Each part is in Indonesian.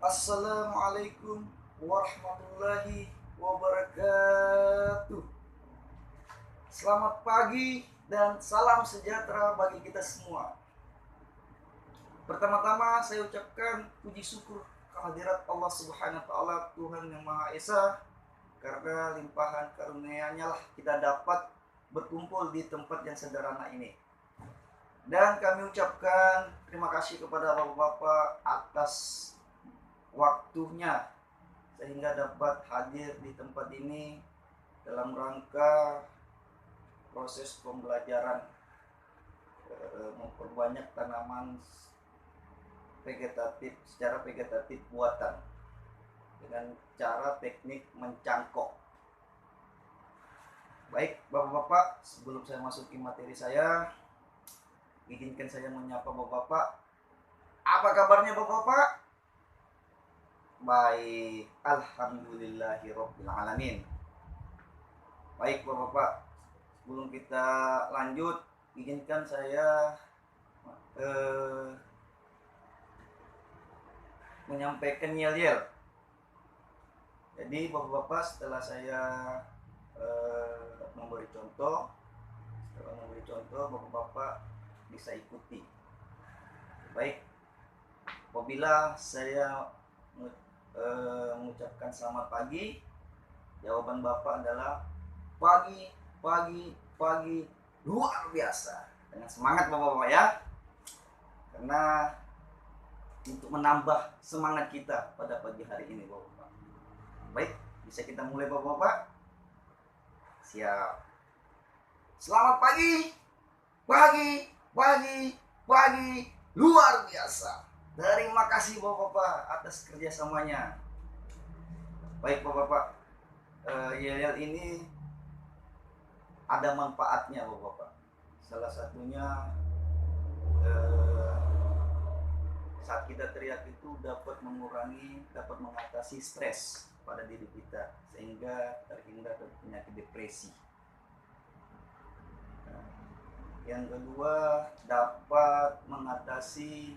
Assalamualaikum warahmatullahi wabarakatuh. Selamat pagi dan salam sejahtera bagi kita semua. Pertama-tama saya ucapkan puji syukur kehadirat Allah Subhanahu wa taala, Tuhan yang Maha Esa, karena limpahan karunia-Nya lah kita dapat berkumpul di tempat yang sederhana ini. Dan kami ucapkan terima kasih kepada Bapak-bapak atas waktunya sehingga dapat hadir di tempat ini dalam rangka proses pembelajaran memperbanyak tanaman vegetatif secara vegetatif buatan dengan cara teknik mencangkok. Baik Bapak-bapak, sebelum saya masuki materi saya, izinkan saya menyapa Bapak-bapak. Apa kabarnya Bapak-bapak? Baik, alhamdulillahirabbil alamin. Baik Bapak-bapak, sebelum kita lanjut, izinkan saya menyampaikan yel-yel. Jadi Bapak-bapak, setelah saya memberi contoh, Bapak-bapak bisa ikuti. Baik, apabila saya mengucapkan selamat pagi, jawaban Bapak adalah pagi, pagi, pagi, luar biasa. Dengan semangat Bapak-bapak ya. Karena untuk menambah semangat kita pada pagi hari ini Bapak-bapak. Baik, bisa kita mulai Bapak-bapak? Siap. Selamat pagi, pagi, pagi, pagi, luar biasa. Terima kasih Bapak-bapak atas kerjasamanya. Baik Bapak-bapak, yel-yel ini ada manfaatnya Bapak-bapak. Salah satunya saat kita teriak itu dapat mengatasi stres pada diri kita sehingga terhindar dari penyakit depresi. Yang kedua, dapat mengatasi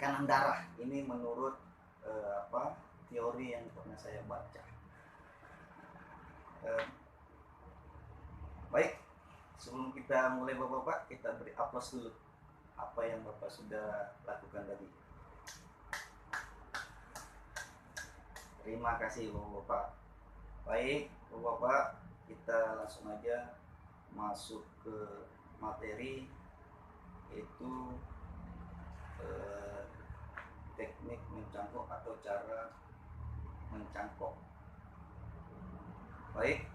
tekanan darah. Ini menurut teori yang pernah saya baca. Baik, sebelum kita mulai Bapak-bapak, kita beri aplaus dulu apa yang Bapak sudah lakukan tadi. Terima kasih Bapak-bapak. Baik Bapak-bapak, kita langsung aja masuk ke materi, yaitu teknik mencangkok atau cara mencangkok. Baik,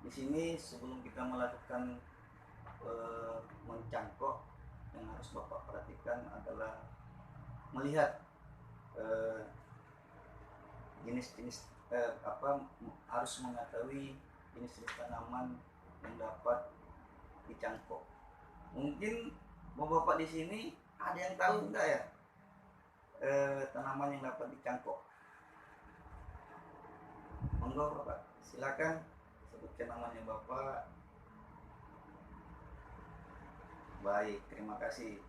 di sini sebelum kita melakukan mencangkok, yang harus Bapak perhatikan adalah melihat jenis-jenis harus mengetahui jenis-jenis tanaman yang dapat dicangkok. Mungkin Bapak di sini ada yang tahu enggak ya tanaman yang dapat dicangkok? Monggo Bapak, silakan sebutkan namanya Bapak. Baik, terima kasih.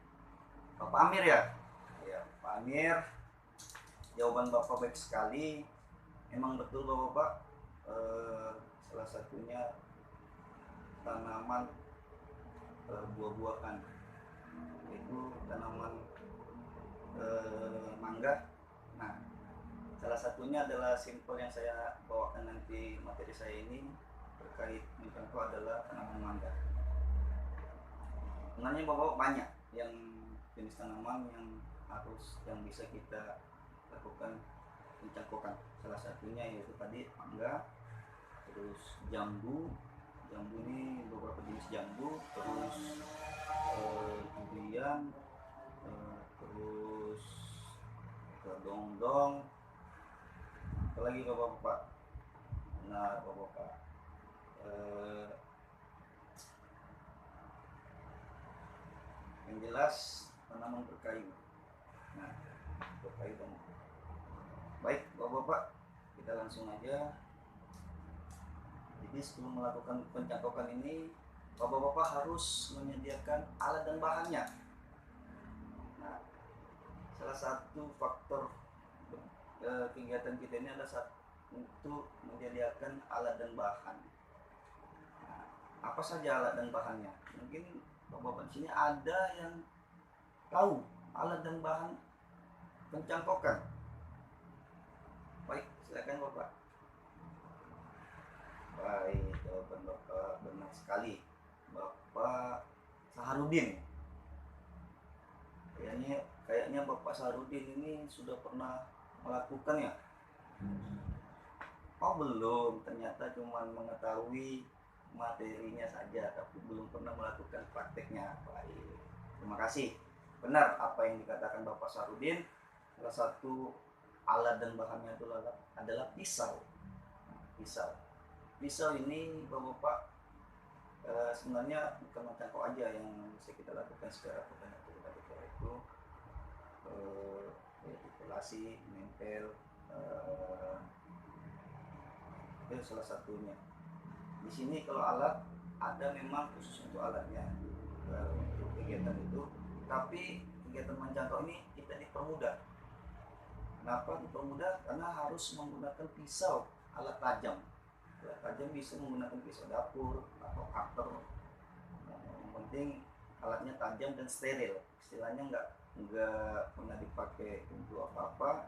Bapak Amir ya? Ya, Pak Amir. Jawaban Bapak baik sekali. Memang betul Bapak, salah satunya tanaman buah-buahan, yaitu tanaman mangga. Nah, salah satunya adalah simpel yang saya bawakan nanti materi saya ini terkait mencangkok adalah tanaman mangga. Sebenarnya Bapak banyak yang jenis tanaman yang bisa kita lakukan pencangkokan. Salah satunya yaitu tadi mangga, terus jambu ini beberapa jenis jambu, terus durian, terus kedongdong. Apalagi Bapak-bapak? Nah Bapak-bapak, yang jelas tanaman berkayu. Nah, berkayu dong. Baik Bapak-bapak, kita langsung aja. Jadi sebelum melakukan pencangkokan ini, Bapak-bapak harus menyediakan alat dan bahannya. Nah, salah satu faktor kegiatan kita ini adalah untuk menyediakan alat dan bahan. Nah, apa saja alat dan bahannya? Mungkin bapak-bapak di sini ada yang tahu alat dan bahan pencangkokan. Baik, silakan bapak. Baik, jawaban bapak benar sekali. Bapak Saharudin. Kayaknya Bapak Saharudin ini sudah pernah melakukannya. Oh belum, ternyata cuma mengetahui materinya saja, tapi belum pernah melakukan prakteknya. Baik, terima kasih. Benar apa yang dikatakan Bapak Saharudin. Salah satu alat dan bahannya itu adalah pisau. Pisau ini Bapak sebenarnya bukan mencangkok aja yang bisa kita lakukan secara kita itu manipulasi, menempel, itu salah satunya. Di sini kalau alat ada memang khusus untuk alatnya untuk kegiatan itu, tapi kegiatan mencangkok ini kita dipermudah. Kenapa dipermudah? Karena harus menggunakan pisau, alat tajam. Alat tajam bisa menggunakan pisau dapur atau cutter. Yang penting alatnya tajam dan steril. Istilahnya nggak pernah dipakai untuk apa-apa.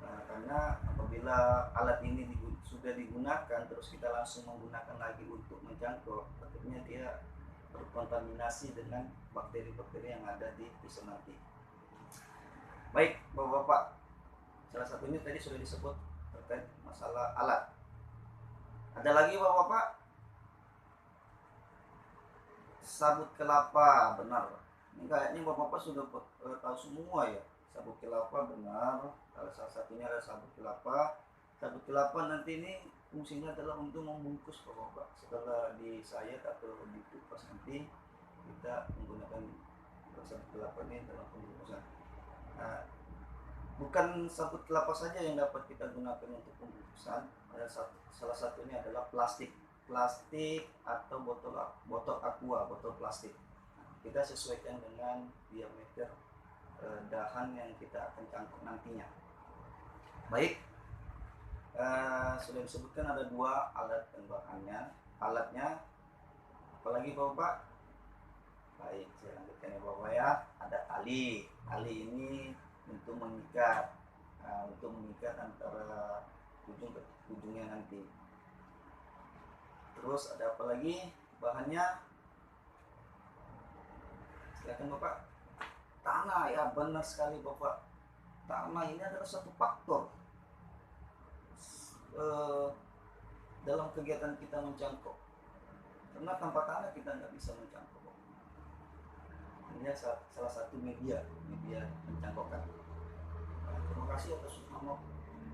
Nah, karena apabila alat ini sudah digunakan terus kita langsung menggunakan lagi untuk mencangkok, tentunya dia berkontaminasi dengan bakteri-bakteri yang ada di pisau nanti. Baik, bapak-bapak, salah satunya tadi sudah disebut terkait masalah alat. Ada lagi bapak-bapak? Sabut kelapa, benar. Ini kayaknya bapak-bapak sudah tahu semua ya. Sabut kelapa benar. Salah satunya adalah sabut kelapa. Sabut kelapa nanti ini fungsinya adalah untuk membungkus bapak-bapak. Setelah disayat atau dikupas nanti kita menggunakan sabut kelapa ini dalam pembungkusan. Nah, bukan sabut kelapa saja yang dapat kita gunakan untuk pembungkusan. Salah satunya adalah plastik atau botol aqua, botol plastik. Kita sesuaikan dengan diameter dahan yang kita akan cangkok nantinya. Baik, sudah disebutkan ada dua alat dan bahannya. Alatnya apalagi bapak? Baik, saya lanjutkan ya bapak ya. Ada tali ini untuk mengikat antara ujung ke ujungnya nanti. Terus ada apa lagi bahannya? Silakan bapak. Tanah, ya benar sekali bapak. Tanah ini adalah satu faktor dalam kegiatan kita mencangkok. Karena tanpa tanah kita nggak bisa mencangkok. Ini salah satu media mencangkokkan. Nah, terima kasih atas nama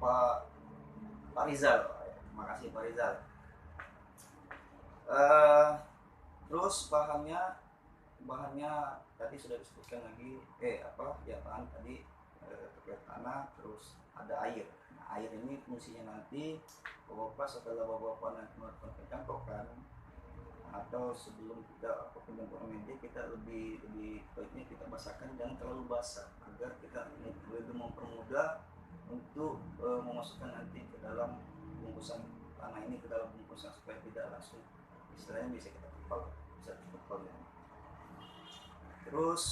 Pak Rizal. Terima kasih Pak Rizal. Terus bahannya tadi sudah disebutkan lagi bahan tadi terkait tanah, terus ada air. Nah, air ini fungsinya nanti bapak setelah bapak nanti melakukan pencangkokan atau sebelum kita pencangkokan media, kita lebih baiknya kita basahkan, jangan terlalu basah agar kita lebih mempermudah untuk memasukkan nanti ke dalam bungkusan tanah ini, ke dalam bungkusan supaya tidak langsung istilahnya bisa kita kepal ya. Terus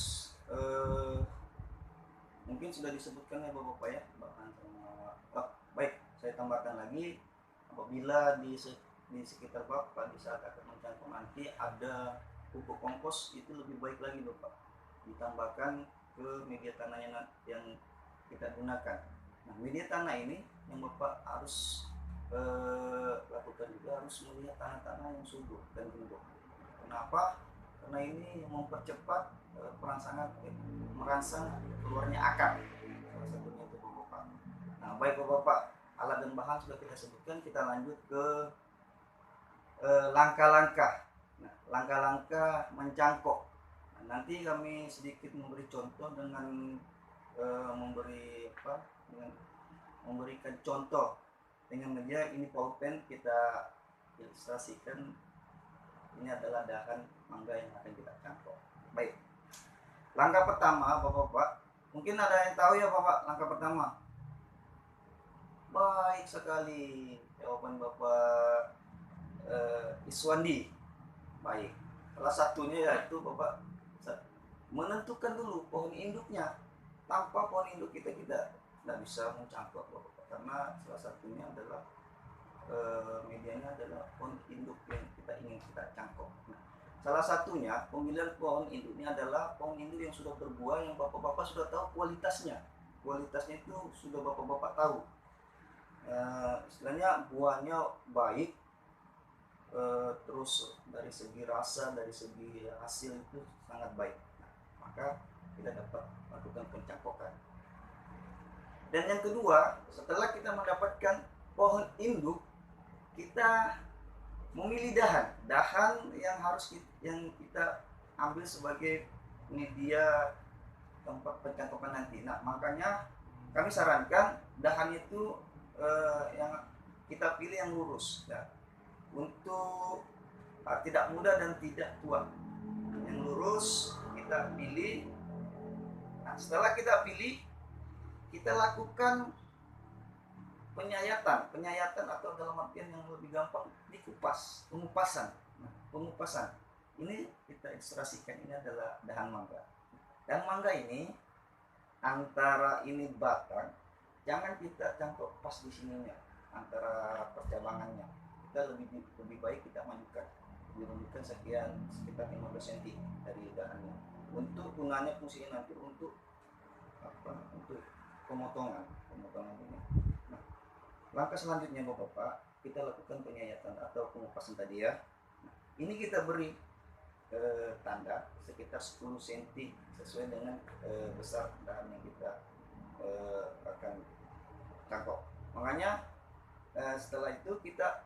mungkin sudah disebutkan ya bapak ya bahan sama. Baik, saya tambahkan lagi, apabila di sekitar bapak di saat akan mencangkok nanti ada pupuk kompos, itu lebih baik lagi bapak ditambahkan ke media tanahnya yang kita gunakan. Nah, media tanah ini yang bapak harus lakukan juga, harus melihat tanah-tanah yang subur dan gembur. Kenapa? Karena ini mempercepat merangsang keluarnya akar. Salah satunya itu bapak. Nah, baik bapak, alat dan bahan sudah kita sebutkan. Kita lanjut ke langkah-langkah. Nah, langkah-langkah mencangkok. Nah, nanti kami sedikit memberi contoh dengan memberikan contoh dengan media ini pulpen, kita ilustrasikan ini adalah dahan mangga yang akan kita cangkok. Baik. Langkah pertama, Bapak-bapak, mungkin ada yang tahu ya Bapak, langkah pertama. Baik sekali jawaban Bapak Iswandi. Baik. Salah satunya yaitu Bapak menentukan dulu pohon induknya. Tanpa pohon induk kita tidak bisa mencangkok Bapak, karena salah satunya adalah medianya adalah pohon induk yang kita ingin kita cangkok. Nah, salah satunya pemilihan pohon induknya adalah pohon induk yang sudah berbuah, yang bapak-bapak sudah tahu kualitasnya. Kualitasnya itu sudah bapak-bapak tahu. Istilahnya buahnya baik, terus dari segi rasa, dari segi hasil itu sangat baik. Nah, maka kita dapat melakukan pencangkokan. Dan yang kedua, setelah kita mendapatkan pohon induk, kita memilih dahan yang kita ambil sebagai media tempat pencangkokan nanti. Nah, makanya kami sarankan dahan itu yang kita pilih yang lurus ya, untuk tidak muda dan tidak tua. Yang lurus kita pilih. Nah, setelah kita pilih, kita lakukan penyayatan atau dalam artian yang lebih gampang dikupas, pengupasan. Nah, pengupasan ini kita ilustrasikan, ini adalah dahan mangga. Dahan mangga ini antara ini batang, jangan kita cangkok pas di sininya, antara percabangannya. Kita lebih baik kita majukan sekitar 15 cm dari dahannya. Untuk gunanya, fungsinya nanti untuk untuk pemotongan ini. Nah, langkah selanjutnya Bapak, kita lakukan penyayatan atau pengupasan tadi ya. Nah, ini kita beri tanda sekitar 10 cm sesuai dengan besar dahan yang kita akan cangkok. Makanya setelah itu kita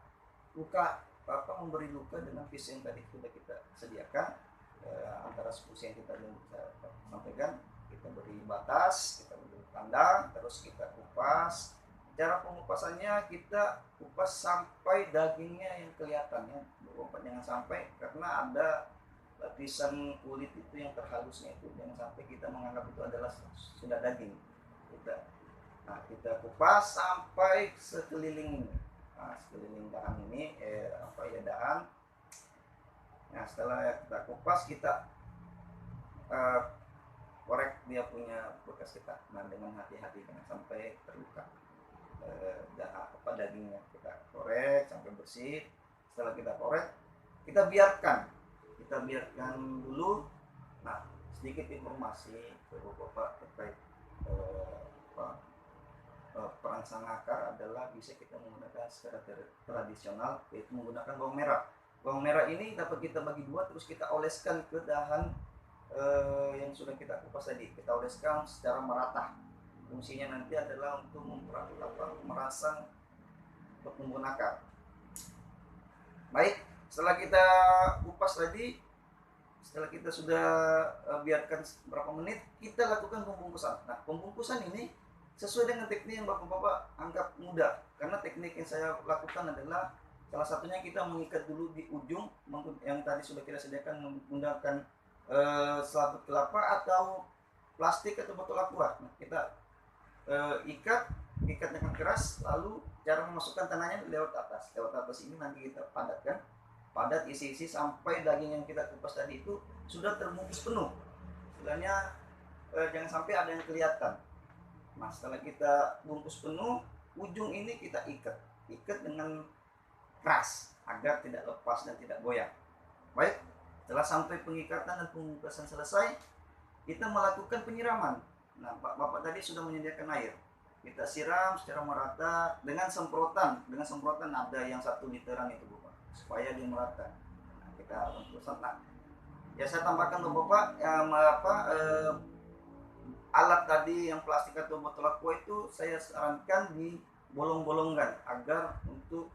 memberi luka dengan pisau yang tadi sudah kita sediakan, antara 10 cm tadi yang kita sampaikan. Kita beri batas, kita beri tanda, terus kita kupas. Cara pengupasannya kita kupas sampai dagingnya yang kelihatan ya, jangan sampai, karena ada lapisan kulit itu yang terhalusnya itu, jangan sampai kita menganggap itu adalah sudah daging. Kita kupas sampai sekeliling ini. Nah, sekeliling dahan ini dahan. Nah, setelah kita kupas, kita korek dia punya bekas kita. Nah, dengan hati-hati jangan sampai terluka. Dagingnya kita korek sampai bersih. Setelah kita korek, kita biarkan dulu. Nah, sedikit informasi ke Bapak terkait perangsang akar adalah bisa kita menggunakan secara tradisional, yaitu menggunakan bawang merah. Bawang merah ini dapat kita bagi dua, terus kita oleskan ke dahan yang sudah kita kupas tadi. Kita oleskan secara merata. Fungsinya nanti adalah untuk merangsang pertumbuhan akar. Baik, setelah kita kupas tadi, setelah kita sudah biarkan berapa menit, kita lakukan pembungkusan. Nah, pembungkusan ini sesuai dengan teknik yang bapak-bapak anggap mudah, karena teknik yang saya lakukan adalah salah satunya kita mengikat dulu di ujung yang tadi sudah kita sediakan, menggunakan selaput kelapa atau plastik atau botol aqua. Nah, kita ikat dengan keras, lalu cara memasukkan tanahnya lewat atas ini nanti kita padat isi sampai daging yang kita kupas tadi itu sudah terbungkus penuh. Sebenarnya jangan sampai ada yang kelihatan. Nah, setelah kita bungkus penuh, ujung ini kita ikat dengan keras agar tidak lepas dan tidak goyang. Baik, setelah sampai pengikatan dan pembungkusan selesai, kita melakukan penyiraman. Nah, Bapak tadi sudah menyediakan air. Kita siram secara merata dengan semprotan ada yang 1 literan itu Bapak, supaya dia merata. Nah, kita bungkusan. Nah, ya saya tambahkan untuk Bapak alat tadi yang plastik atau botol aqua itu saya sarankan dibolong-bolongkan agar untuk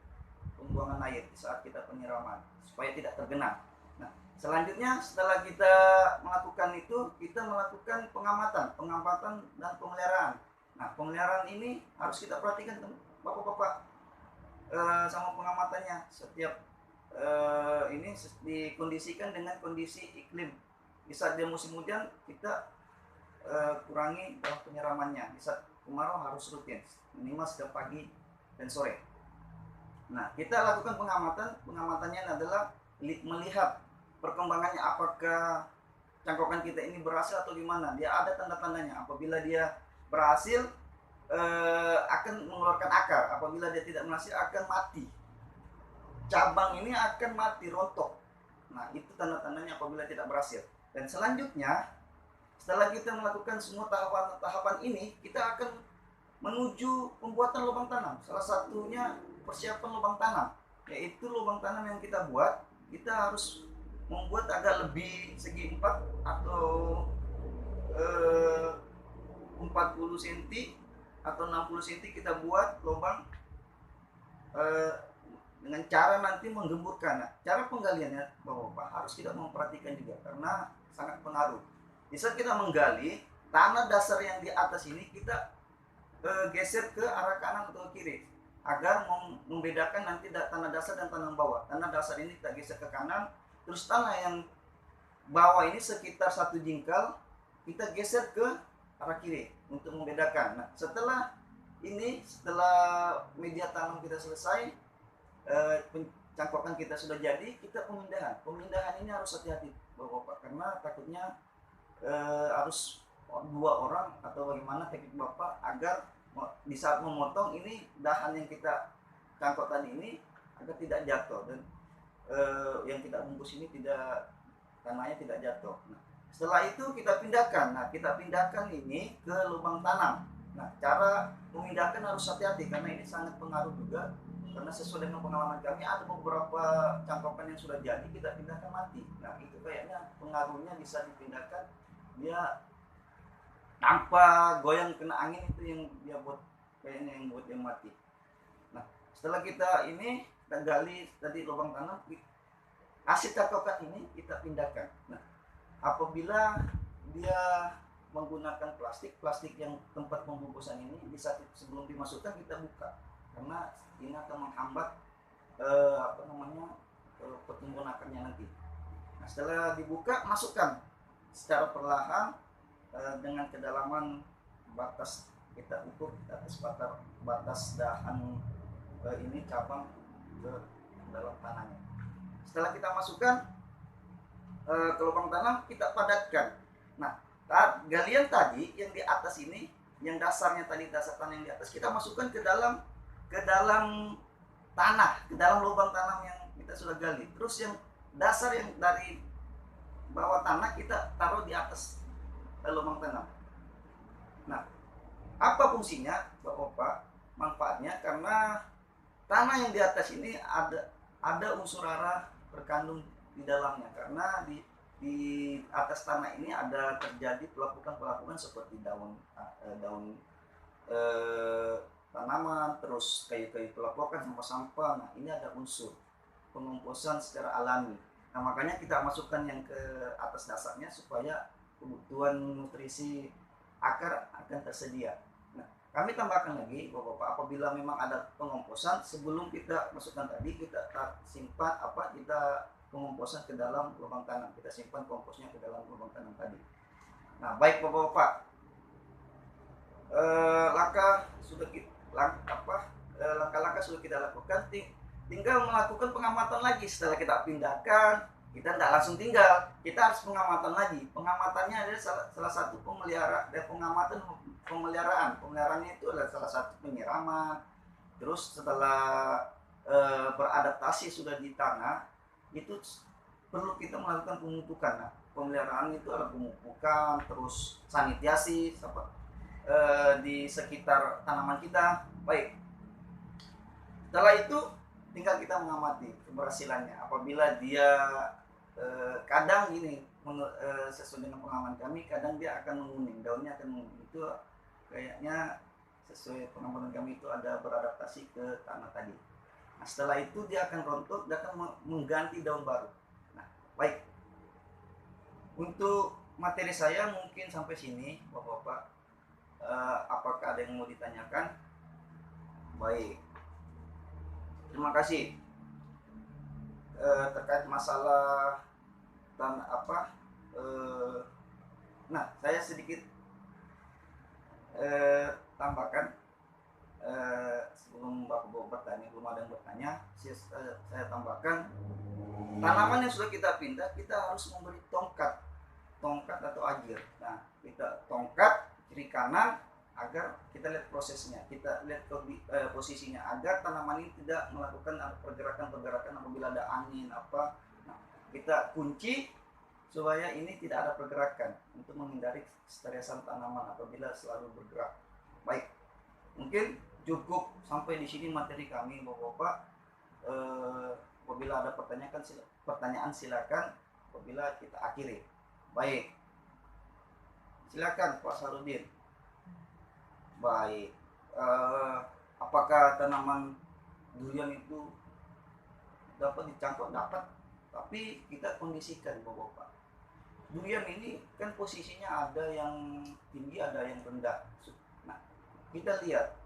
pembuangan air di saat kita penyiraman supaya tidak tergenang. Nah, selanjutnya setelah kita melakukan itu, kita melakukan pengamatan dan pemeliharaan. Nah, pemeliharaan ini harus kita perhatikan Bapak-bapak sama pengamatannya. Setiap ini dikondisikan dengan kondisi iklim. Di saat dia musim hujan kita kurangi dalam penyiramannya. Di saat kemarau harus rutin, minimal setiap pagi dan sore. Nah, kita lakukan pengamatannya adalah melihat perkembangannya, apakah cangkokan kita ini berhasil atau gimana. Dia ada tanda-tandanya. Apabila dia berhasil, akan mengeluarkan akar. Apabila dia tidak berhasil, akan mati. Cabang ini akan mati, rontok. Nah, itu tanda-tandanya apabila tidak berhasil. Dan selanjutnya, setelah kita melakukan semua tahapan-tahapan ini, kita akan menuju pembuatan lubang tanam. Salah satunya persiapan lubang tanam, yaitu lubang tanam yang kita buat, kita harus membuat agak lebih segi 4 atau 40 cm atau 60 cm kita buat lubang dengan cara nanti menggemburkan. Nah, cara penggaliannya Bapak harus kita memperhatikan juga karena sangat pengaruh. Di saat kita menggali, tanah dasar yang di atas ini kita geser ke arah kanan atau kiri agar membedakan nanti tanah dasar dan tanah bawah. Tanah dasar ini kita geser ke kanan, terus tanah yang bawah ini sekitar 1 jingkal kita geser ke arah kiri untuk membedakan. Nah, setelah media tanam kita selesai, cangkokan kita sudah jadi, kita pemindahan. Pemindahan ini harus hati-hati Bapak, karena takutnya harus 2 orang atau bagaimana teknik Bapak agar di saat memotong ini dahan yang kita cangkok tadi ini agar tidak jatuh dan yang kita bungkus ini tanahnya tidak jatuh. Nah, setelah itu kita pindahkan. Nah, kita pindahkan ini ke lubang tanam. Nah, cara memindahkan harus hati-hati karena ini sangat pengaruh juga, karena sesuai dengan pengalaman kami ada beberapa cangkokan yang sudah jadi kita pindahkan mati. Nah, itu kayaknya pengaruhnya bisa dipindahkan, dia tanpa goyang kena angin, itu yang dia buat kayaknya yang buat dia mati. Nah, setelah kita gali tadi lubang tanam, hasil cangkokan ini kita pindahkan. Nah, apabila dia menggunakan plastik yang tempat pembungkusan ini, bisa sebelum dimasukkan kita buka karena ini akan menghambat pertumbuhan akarnya nanti. Nah, setelah dibuka, masukkan secara perlahan dengan kedalaman batas kita ukur di atas batas dahan ini cabang ke dalam tanahnya. Setelah kita masukkan ke lubang tanam, kita padatkan. Nah, galian tadi yang di atas ini, yang dasarnya tadi, dasar tanah yang di atas, kita masukkan ke dalam tanah, ke dalam lubang tanam yang kita sudah gali. Terus yang dasar yang dari bawah tanah kita taruh di atas lubang tanam. Nah, apa fungsinya Bapak? Manfaatnya karena tanah yang di atas ini ada unsur hara terkandung di dalamnya, karena di atas tanah ini ada terjadi pelapukan seperti daun tanaman, terus kayu-kayu pelapukan, sampah-sampah. Nah, ini ada unsur pengomposan secara alami. Nah, makanya kita masukkan yang ke atas dasarnya supaya kebutuhan nutrisi akar akan tersedia. Nah, kami tambahkan lagi Bapak, apabila memang ada pengomposan, sebelum kita masukkan tadi kita simpan kita pengomposan ke dalam lubang tanam, kita simpan komposnya ke dalam lubang tanam tadi. Nah, baik Bapak, langkah-langkah sudah kita lakukan, tinggal melakukan pengamatan lagi. Setelah kita pindahkan, kita tidak langsung tinggal, kita harus pengamatan lagi. Pengamatannya adalah salah satu pemeliharaannya itu adalah salah satu penyiraman. Terus setelah beradaptasi sudah di tanah, itu perlu kita melakukan pemupukan. Nah, pemeliharaan itu adalah pemupukan, terus sanitasi di sekitar tanaman kita. Baik, setelah itu tinggal kita mengamati keberhasilannya. Apabila dia kadang sesuai dengan pengalaman kami, kadang dia akan menguning, daunnya akan menguning. Itu kayaknya sesuai pengalaman kami, itu ada beradaptasi ke tanah tadi. Nah, setelah itu dia akan rontok, dia akan mengganti daun baru. Nah, baik, untuk materi saya mungkin sampai sini Bapak-Bapak. Apakah ada yang mau ditanyakan? Baik, terima kasih. terkait masalah dan apa nah saya sedikit tambahkan sebelum bapak-bapak bertanya, belum ada yang bertanya, saya tambahkan tanaman yang sudah kita pindah kita harus memberi tongkat atau ajir. Nah kita tongkat kiri kanan agar kita lihat prosesnya, kita lihat posisinya agar tanaman ini tidak melakukan pergerakan apabila ada angin apa. Nah, kita kunci supaya ini tidak ada pergerakan untuk menghindari stresan tanaman apabila selalu bergerak. Baik, mungkin cukup sampai di sini materi kami, Bapak-bapak. Apabila ada pertanyaan silakan. Apabila kita akhiri. Baik, silakan Pak Sarudin. Baik, apakah tanaman durian itu dapat dicangkok? Dapat, tapi kita kondisikan, Bapak-bapak. Durian ini kan posisinya ada yang tinggi, ada yang rendah. Nah, kita lihat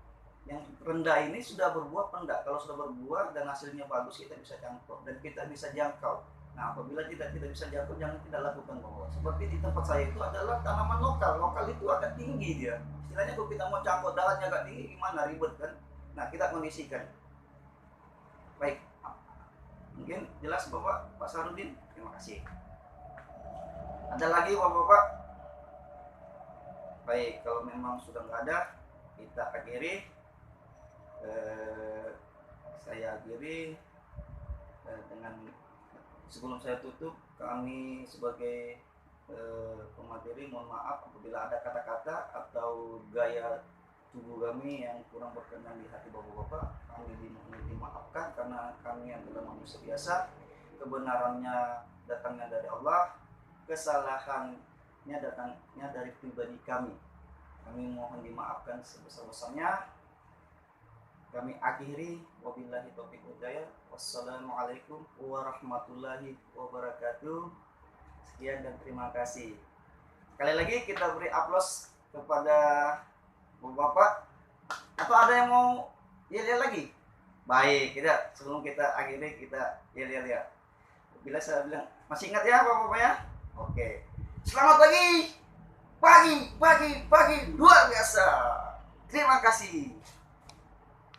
yang rendah ini sudah berbuah apa enggak. Kalau sudah berbuah dan hasilnya bagus, kita bisa cangkok dan kita bisa jangkau. Nah, apabila tidak bisa jangkau, jangan tidak lakukan, Bapak. Seperti di tempat saya itu adalah tanaman lokal itu agak tinggi dia. Istilahnya kalau kita mau cangkok dahannya agak tinggi, gimana, ribet kan? Nah, kita kondisikan. Baik, mungkin jelas Bapak, Pak Sarudin. Terima kasih. Ada lagi Bapak-bapak? Baik, kalau memang sudah nggak ada, kita akhiri. Saya akhiri dengan sebelum saya tutup, kami sebagai pemateri mohon maaf apabila ada kata-kata atau gaya tubuh kami yang kurang berkenan di hati Bapak-bapak. Kami dimaafkan karena kami adalah manusia biasa. Kebenarannya datangnya dari Allah, kesalahannya datangnya dari pribadi kami. Kami mohon dimaafkan sebesar-besarnya. Kami akhiri, wabillahi taufiq wal hidayah. Wassalamualaikum warahmatullahi wabarakatuh. Sekian dan terima kasih. Sekali lagi kita beri aplaus kepada Bapak. Atau ada yang mau yel-yel lagi? Baik, kita sebelum kita akhiri kita yel-yel ya. Bila saya bilang masih ingat ya Bapak ya? Oke. Selamat pagi. Pagi luar biasa. Terima kasih.